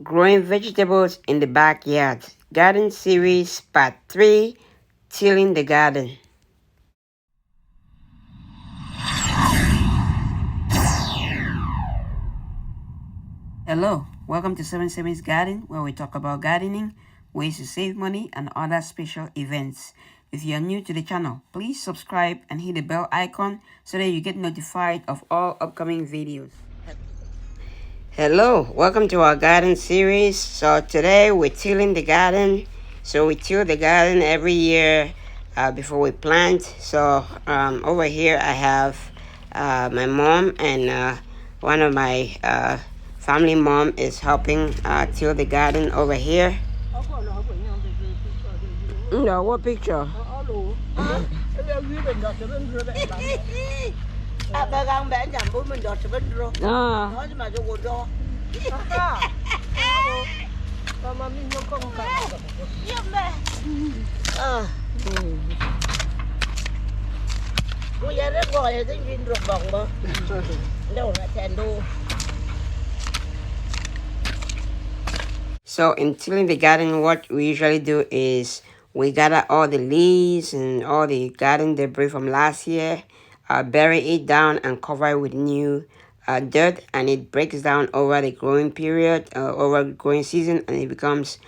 Growing vegetables in the backyard. Garden Series Part 3, Tilling the Garden. Hello, welcome to 77's Garden, where we talk about gardening, ways to save money, and other special events. If you are new to the channel, please subscribe and hit the bell icon so that you get notified of all upcoming videos. Hello, welcome to our garden series. So today we're tilling the garden. So we till the garden every year before we plant. So over here I have my mom and one of my family mom is helping till the garden over here. No, what picture? So in tilling the garden, what we usually do is we gather all the leaves and all the garden debris from last year, bury it down and cover it with new dirt, and it breaks down over the growing period, over growing season, and it becomes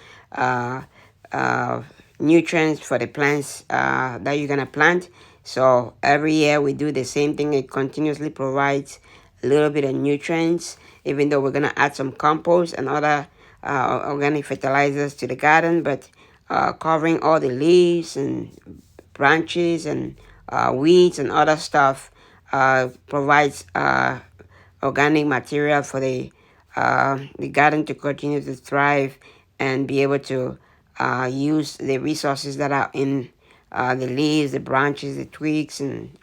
nutrients for the plants that you're gonna plant. So every year we do the same thing. It continuously provides a little bit of nutrients, even though we're gonna add some compost and other organic fertilizers to the garden, but covering all the leaves and branches and weeds and other stuff provides organic material for the garden to continue to thrive and be able to use the resources that are in the leaves, the branches, the twigs, and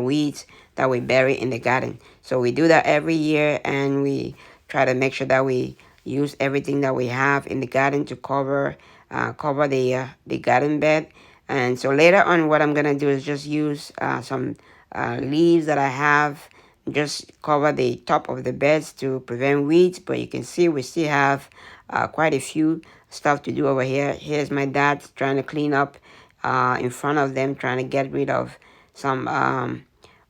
weeds that we bury in the garden. So we do that every year, and we try to make sure that we use everything that we have in the garden to cover the garden bed. And so later on, what I'm gonna do is just use some leaves that I have, just cover the top of the beds to prevent weeds. But you can see we still have quite a few stuff to do over here. Here's my dad trying to clean up in front of them, trying to get rid of some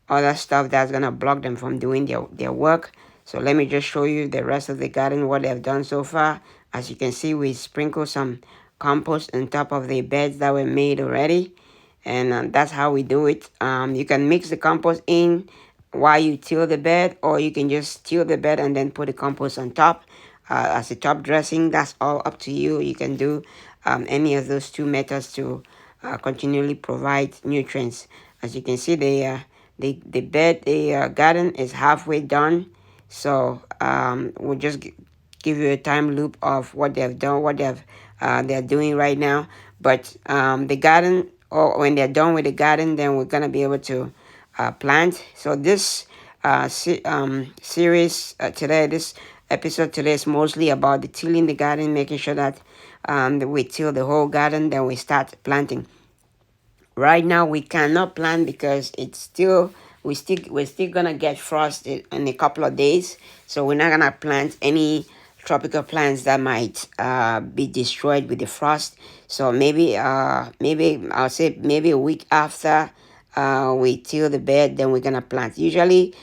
other stuff that's gonna block them from doing their work. So let me just show you the rest of the garden, what they've done so far. As you can see, we sprinkle some compost on top of the beds that were made already, and that's how we do it. You can mix the compost in while you till the bed, or you can just till the bed and then put the compost on top as a top dressing. That's all up to you. You can do any of those two methods to continually provide nutrients. As you can see, the garden is halfway done. So we'll just give you a time loop of what they've done, what they're doing right now. But the garden, or when they're done with the garden, then we're gonna be able to plant. So this series today, this episode today is mostly about the tilling the garden, making sure that we till the whole garden, then we start planting. Right now we cannot plant because we're still gonna get frost in a couple of days, so we're not gonna plant any tropical plants that might be destroyed with the frost. So maybe I'll say maybe a week after we till the bed, then we're gonna plant. Usually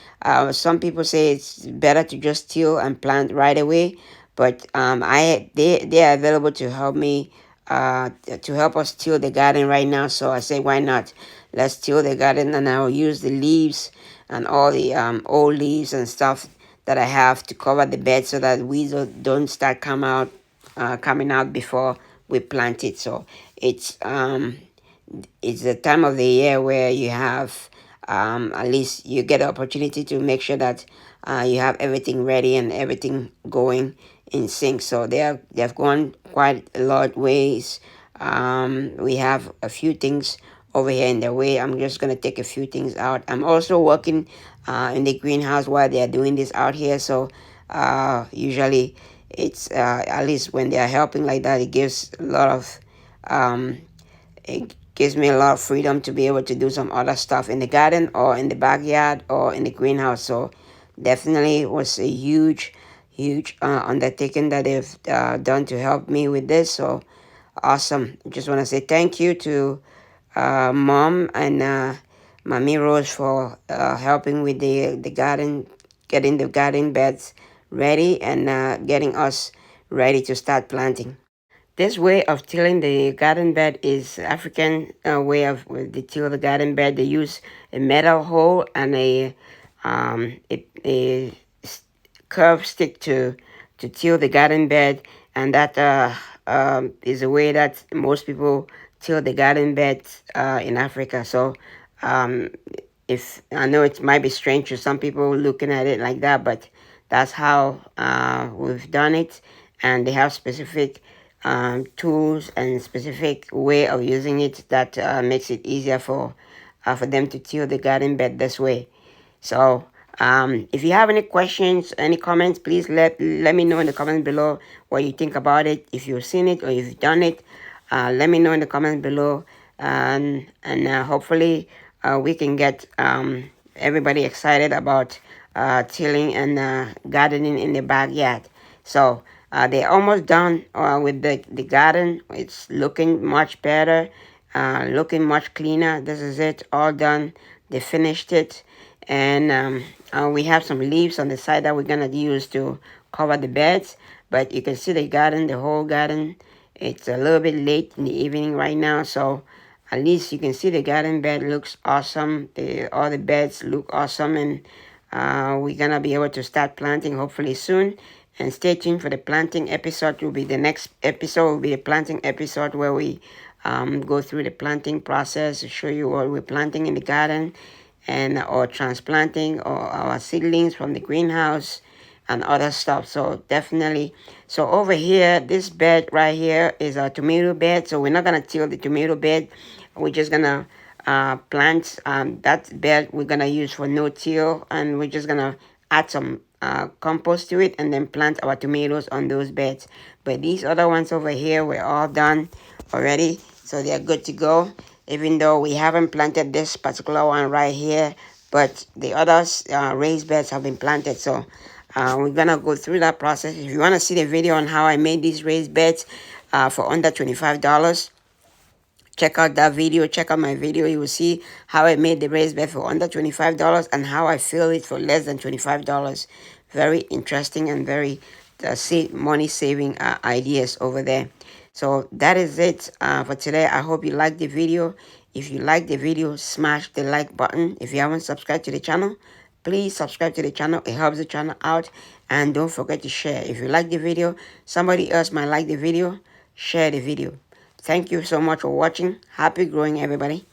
some people say it's better to just till and plant right away, but they are available to help me to help us till the garden right now. So I say, why not? Let's till the garden, and I'll use the leaves and all the old leaves and stuff that I have to cover the bed so that weeds don't start coming out before we plant it. So it's the time of the year where you have at least you get the opportunity to make sure that you have everything ready and everything going in sync. So they've gone quite a lot ways. We have a few things over here in the way. I'm just gonna take a few things out. I'm also working in the greenhouse while they are doing this out here. So usually it's at least when they are helping like that, it gives a lot of it gives me a lot of freedom to be able to do some other stuff in the garden or in the backyard or in the greenhouse. So definitely was a huge huge undertaking that they've done to help me with this. So awesome. Just want to say thank you to mom and Mommy Rose for helping with the garden, getting the garden beds ready and getting us ready to start planting. This way of tilling the garden bed is African way of with the till the garden bed. They use a metal hole and a curved stick to till the garden bed, and that is a way that most people till the garden beds in Africa. So um, if I know it might be strange to some people looking at it like that, but that's how we've done it, and they have specific tools and specific way of using it that makes it easier for them to till the garden bed this way. So if you have any questions, any comments, please let me know in the comments below what you think about it. If you've seen it or if you've done it, let me know in the comments below, and hopefully we can get everybody excited about tilling and gardening in the backyard. So they're almost done with the garden. It's looking much better, looking much cleaner. This is it, all done. They finished it, and we have some leaves on the side that we're gonna use to cover the beds. But you can see the garden, the whole garden. It's a little bit late in the evening right now, so at least you can see the garden bed looks awesome. All the beds look awesome, and we're gonna be able to start planting hopefully soon. And stay tuned for the planting episode. Will be the next episode. Will be a planting episode where we go through the planting process to show you what we're planting in the garden, and or transplanting or our seedlings from the greenhouse and other stuff. So definitely. So over here, this bed right here is a tomato bed. So we're not gonna till the tomato bed. We're just gonna plant that bed. We're gonna use for no till, and we're just gonna add some compost to it and then plant our tomatoes on those beds. But these other ones over here were all done already, so they are good to go. Even though we haven't planted this particular one right here, but the others raised beds have been planted. So we're gonna go through that process. If you want to see the video on how I made these raised beds for under $25, check out that video. Check out my video. You will see how I made the raised bed for under $25 and how I fill it for less than $25. Very interesting and very money saving ideas over there. So that is it for today. I hope you liked the video. If you like the video, smash the like button. If you haven't subscribed to the channel, please subscribe to the channel. It helps the channel out. And don't forget to share. If you like the video, somebody else might like the video, share the video. Thank you so much for watching. Happy growing, everybody.